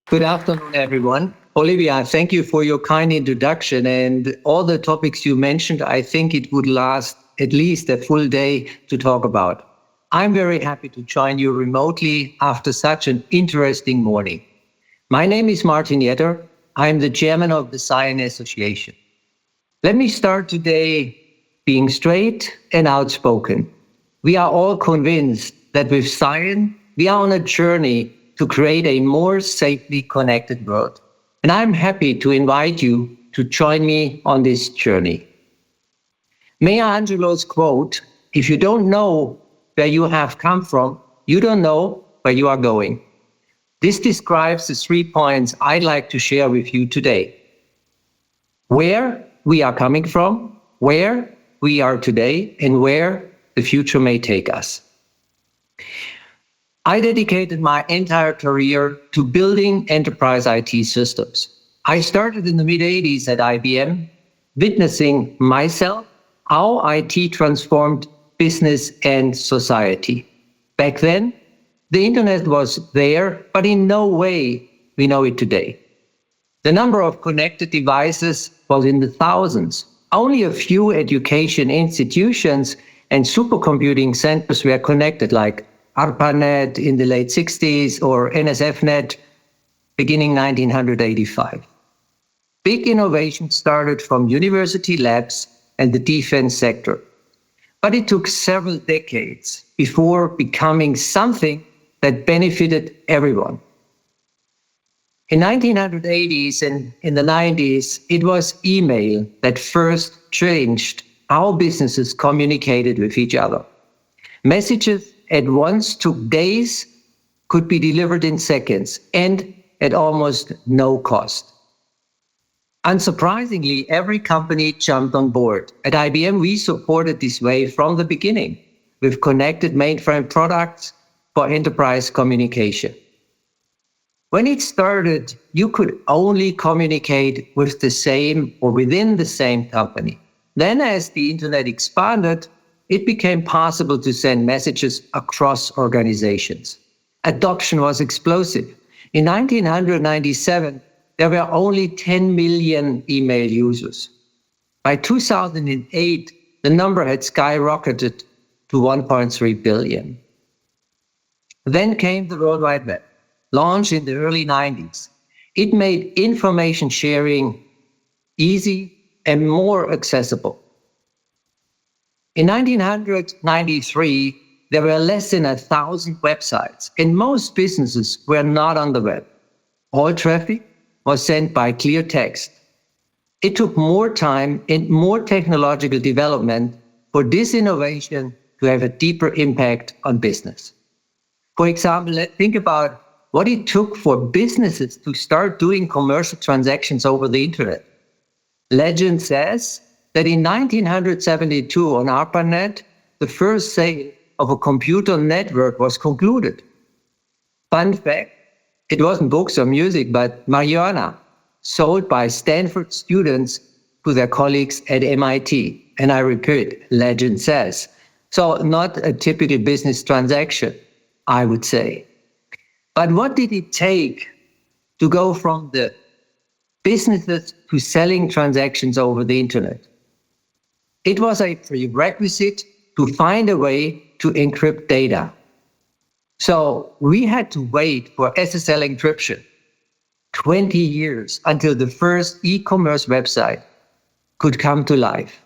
Good afternoon, everyone. Olivia, thank you for your kind introduction and all the topics you mentioned. I think it would last at least a full day to talk about. I'm very happy to join you remotely after such an interesting morning. My name is Martin Jetter. I'm the chairman of the SCION Association. Let me start today being straight and outspoken. We are all convinced that with SCION, we are on a journey to create a more safely connected world. And I'm happy to invite you to join me on this journey. Maya Angelou's quote, "If you don't know where you have come from, you don't know where you are going." This describes the 3 points I'd like to share with you today. Where we are coming from, where we are today, and where the future may take us. I dedicated my entire career to building enterprise IT systems. I started in the mid-80s at IBM, witnessing myself how IT transformed business and society. Back then, the internet was there, but in no way we know it today. The number of connected devices was in the thousands. Only a few education institutions and supercomputing centers were connected, like ARPANET in the late 60s or NSFNet beginning 1985. Big innovation started from university labs and the defense sector. But it took several decades before becoming something that benefited everyone. In 1980s and in the 90s, it was email that first changed how businesses communicated with each other. Messages at once took days, could be delivered in seconds, and at almost no cost. Unsurprisingly, every company jumped on board. At IBM, we supported this wave from the beginning with connected mainframe products for enterprise communication. When it started, you could only communicate with the same or within the same company. Then as the internet expanded, it became possible to send messages across organizations. Adoption was explosive. In 1997, there were only 10 million email users. By 2008, the number had skyrocketed to 1.3 billion. Then came the World Wide Web, launched in the early 90s. It made information sharing easy and more accessible. In 1993, there were less than 1,000 websites, and most businesses were not on the web. All traffic was sent by clear text. It took more time and more technological development for this innovation to have a deeper impact on business. For example, let's think about what it took for businesses to start doing commercial transactions over the internet. Legend says that in 1972 on ARPANET, the first sale of a computer network was concluded. Fun fact, it wasn't books or music, but marijuana, sold by Stanford students to their colleagues at MIT. And I repeat, legend says. So not a typical business transaction, I would say. But what did it take to go from the businesses to selling transactions over the internet? It was a prerequisite to find a way to encrypt data. So we had to wait for SSL encryption 20 years until the first e-commerce website could come to life.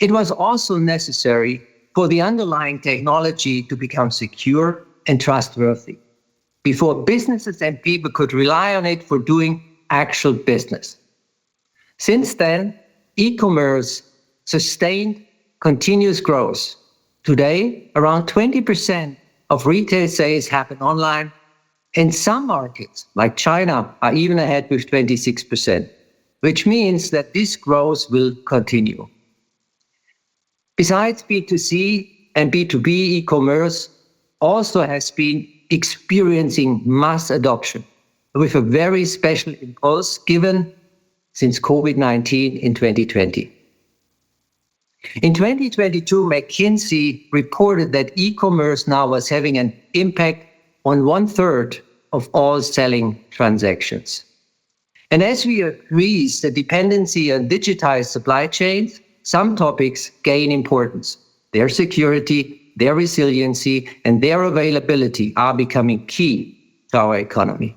It was also necessary for the underlying technology to become secure and trustworthy before businesses and people could rely on it for doing actual business. Since then, e-commerce sustained continuous growth. Today, around 20% of retail sales happen online, and some markets, like China, are even ahead with 26%, which means that this growth will continue. Besides B2C and B2B, e-commerce also has been experiencing mass adoption with a very special impulse given since COVID-19 in 2020. In 2022, McKinsey reported that e-commerce now was having an impact on 1/3 of all selling transactions. And as we increase the dependency on digitized supply chains, some topics gain importance. Their security, their resiliency, and their availability are becoming key to our economy.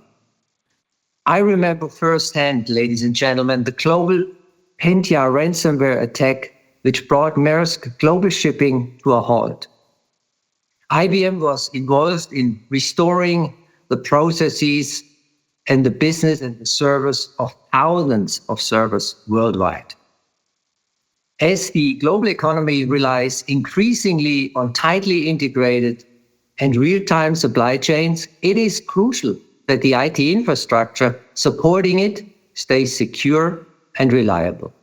I remember firsthand, ladies and gentlemen, the global Pentia ransomware attack, which brought Maersk global shipping to a halt. IBM was involved in restoring the processes and the business and the service of thousands of servers worldwide. As the global economy relies increasingly on tightly integrated and real-time supply chains, it is crucial that the IT infrastructure supporting it stays secure and reliable.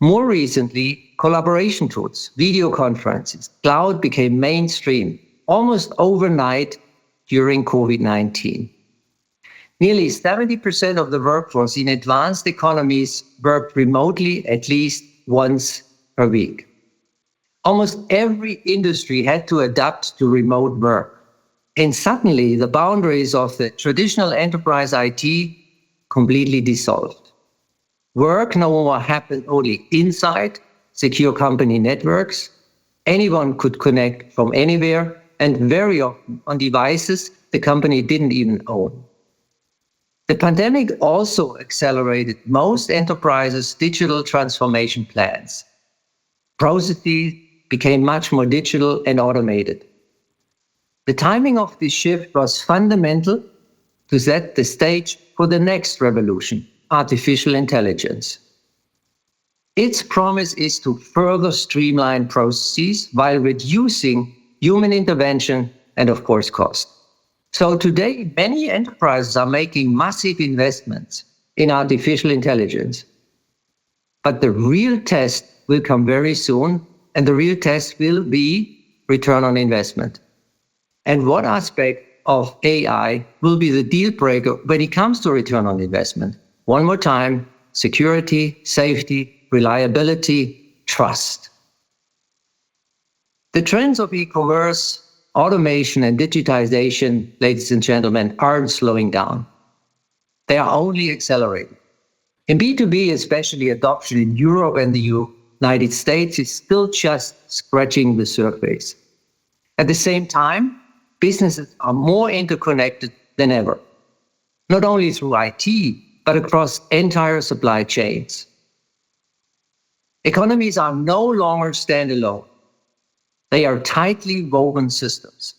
More recently, collaboration tools, video conferences, cloud became mainstream almost overnight during COVID-19. Nearly 70% of the workforce in advanced economies worked remotely at least once per week. Almost every industry had to adapt to remote work. And suddenly the boundaries of the traditional enterprise IT completely dissolved. Work no more happened only inside secure company networks. Anyone could connect from anywhere and very often on devices the company didn't even own. The pandemic also accelerated most enterprises' digital transformation plans. Processes became much more digital and automated. The timing of this shift was fundamental to set the stage for the next revolution, artificial intelligence. Its promise is to further streamline processes while reducing human intervention and, of course, cost. So today, many enterprises are making massive investments in artificial intelligence. But the real test will come very soon, and the real test will be return on investment. And what aspect of AI will be the deal breaker when it comes to return on investment? One more time, security, safety, reliability, trust. The trends of e-commerce, automation, and digitization, ladies and gentlemen, aren't slowing down. They are only accelerating. In B2B, especially, adoption in Europe and the United States is still just scratching the surface. At the same time, businesses are more interconnected than ever, not only through IT, but across entire supply chains. Economies are no longer standalone. They are tightly woven systems,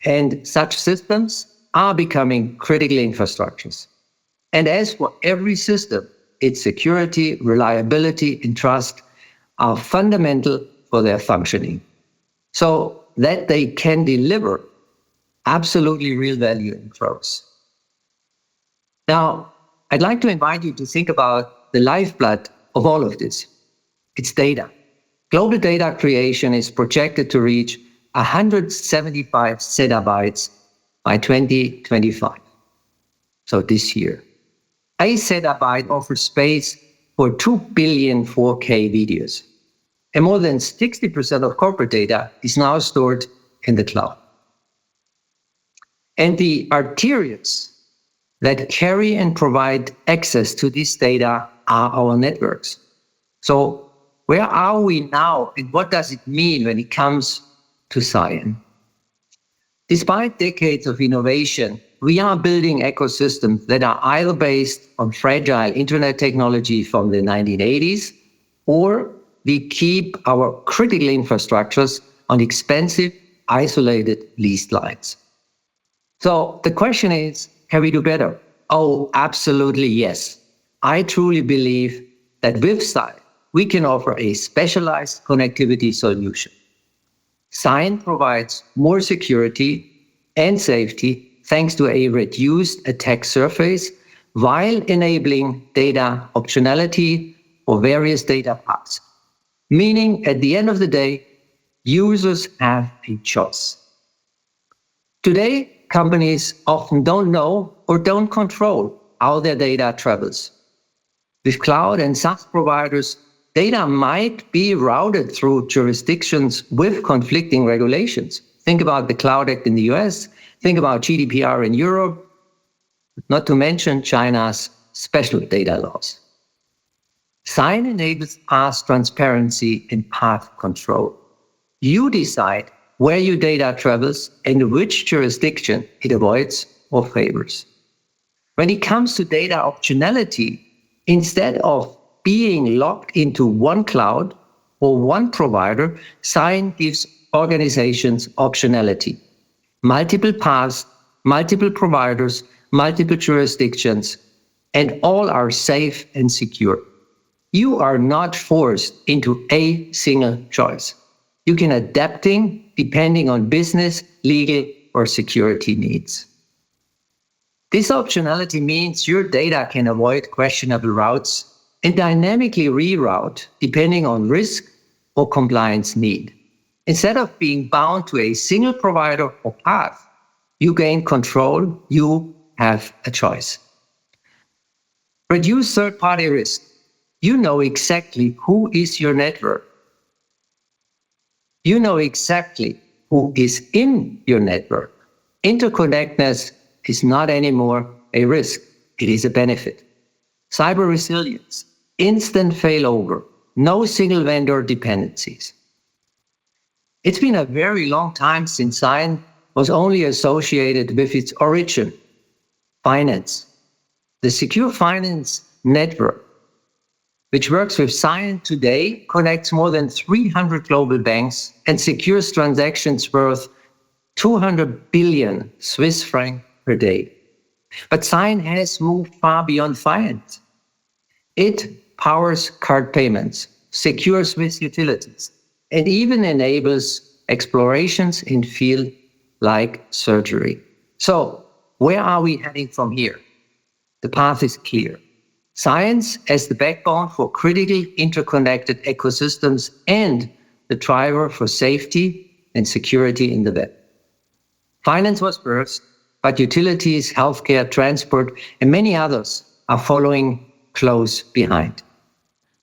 and such systems are becoming critical infrastructures. And as for every system, its security, reliability, and trust are fundamental for their functioning, so that they can deliver absolutely real value and growth. Now, I'd like to invite you to think about the lifeblood of all of this. It's data. Global data creation is projected to reach 175 zettabytes by 2025, so this year. A zettabyte offers space for 2 billion 4K videos, and more than 60% of corporate data is now stored in the cloud. And the arteries that carry and provide access to this data are our networks. So where are we now, and what does it mean when it comes to SCION? Despite decades of innovation, we are building ecosystems that are either based on fragile internet technology from the 1980s, or we keep our critical infrastructures on expensive, isolated leased lines. So the question is, can we do better? Oh, absolutely yes. I truly believe that with SCION, we can offer a specialized connectivity solution. SCION provides more security and safety thanks to a reduced attack surface while enabling data optionality for various data paths. Meaning, at the end of the day, users have a choice. Today, companies often don't know or don't control how their data travels. With cloud and SaaS providers, data might be routed through jurisdictions with conflicting regulations. Think about the Cloud Act in the US, think about GDPR in Europe, not to mention China's special data laws. SCION enables path transparency and path control. You decide where your data travels and which jurisdiction it avoids or favors. When it comes to data optionality, instead of being locked into one cloud or one provider, SCION gives organizations optionality. Multiple paths, multiple providers, multiple jurisdictions, and all are safe and secure. You are not forced into a single choice. You can adapting depending on business, legal, or security needs. This optionality means your data can avoid questionable routes and dynamically reroute depending on risk or compliance need. Instead of being bound to a single provider or path, you gain control, you have a choice. Reduce third-party risk. You know exactly who is your network. You know exactly who is in your network. Interconnectedness is not anymore a risk, it is a benefit. Cyber resilience, instant failover, no single vendor dependencies. It's been a very long time since SCION was only associated with its origin, finance. The Secure Finance Network, which works with SCION today, connects more than 300 global banks and secures transactions worth 200 billion Swiss franc per day. But SCION has moved far beyond finance. It powers card payments, secures with utilities, and even enables explorations in fields like surgery. So, where are we heading from here? The path is clear. Science as the backbone for critically interconnected ecosystems and the driver for safety and security in the web. Finance was first, but utilities, healthcare, transport, and many others are following close behind.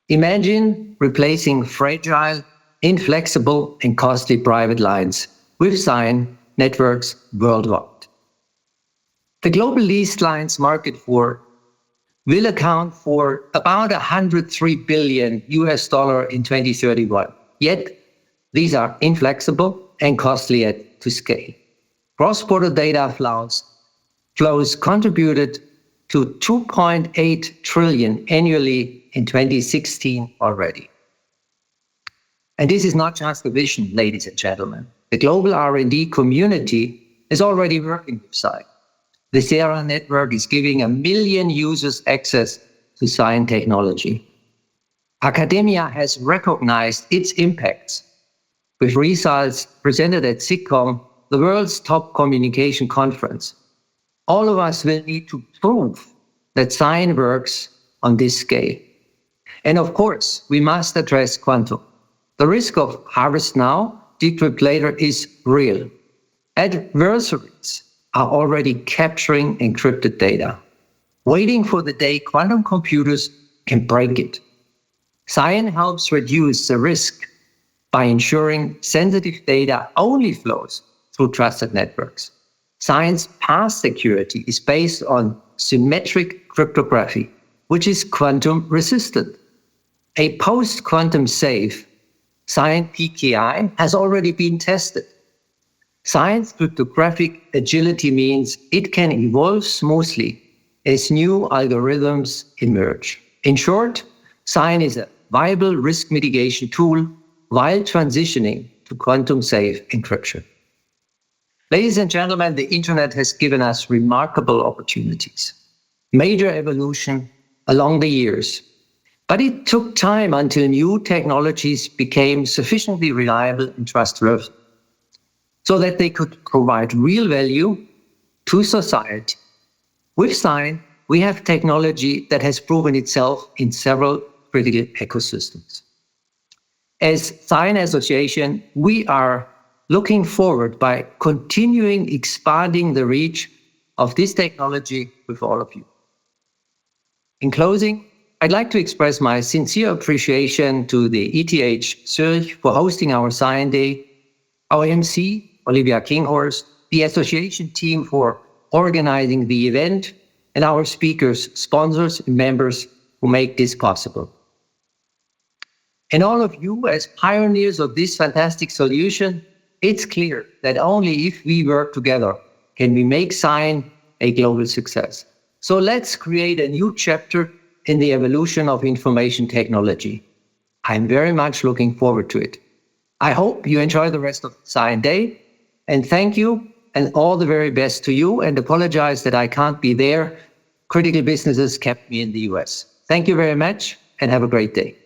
Imagine replacing fragile, inflexible, and costly private lines with SCION networks worldwide. The global leased lines market will account for about $103 billion in 2031. Yet, these are inflexible and costly to scale. Cross-border data flows contributed to 2.8 trillion annually in 2016 already. And this is not just a vision, ladies and gentlemen. The global R&D community is already working with SCION. The Sierra network is giving 1 million users access to SCION technology. Academia has recognized its impacts with results presented at SIGCOMM, the world's top communication conference. All of us will need to prove that SCION works on this scale. And of course, we must address quantum. The risk of harvest now, decrypt later is real. Adversaries are already capturing encrypted data, waiting for the day quantum computers can break it. SCION helps reduce the risk by ensuring sensitive data only flows through trusted networks. SCION's path security is based on symmetric cryptography, which is quantum resistant. A post-quantum safe SCION PKI has already been tested. SCION's cryptographic agility means it can evolve smoothly as new algorithms emerge. In short, SCION is a viable risk mitigation tool while transitioning to quantum-safe encryption. Ladies and gentlemen, the internet has given us remarkable opportunities, major evolution along the years. But it took time until new technologies became sufficiently reliable and trustworthy so that they could provide real value to society. With SCION, we have technology that has proven itself in several critical ecosystems. As SCION Association, we are looking forward by continuing expanding the reach of this technology with all of you. In closing, I'd like to express my sincere appreciation to the ETH Zurich for hosting our SCION Day, our MC, Olivia Kinghorst, the association team for organizing the event, and our speakers, sponsors, and members who make this possible. And all of you, as pioneers of this fantastic solution, it's clear that only if we work together can we make SCION a global success. So let's create a new chapter in the evolution of information technology. I'm very much looking forward to it. I hope you enjoy the rest of SCION Day, and thank you and all the very best to you, and apologize that I can't be there. Critical businesses kept me in the US. Thank you very much and have a great day.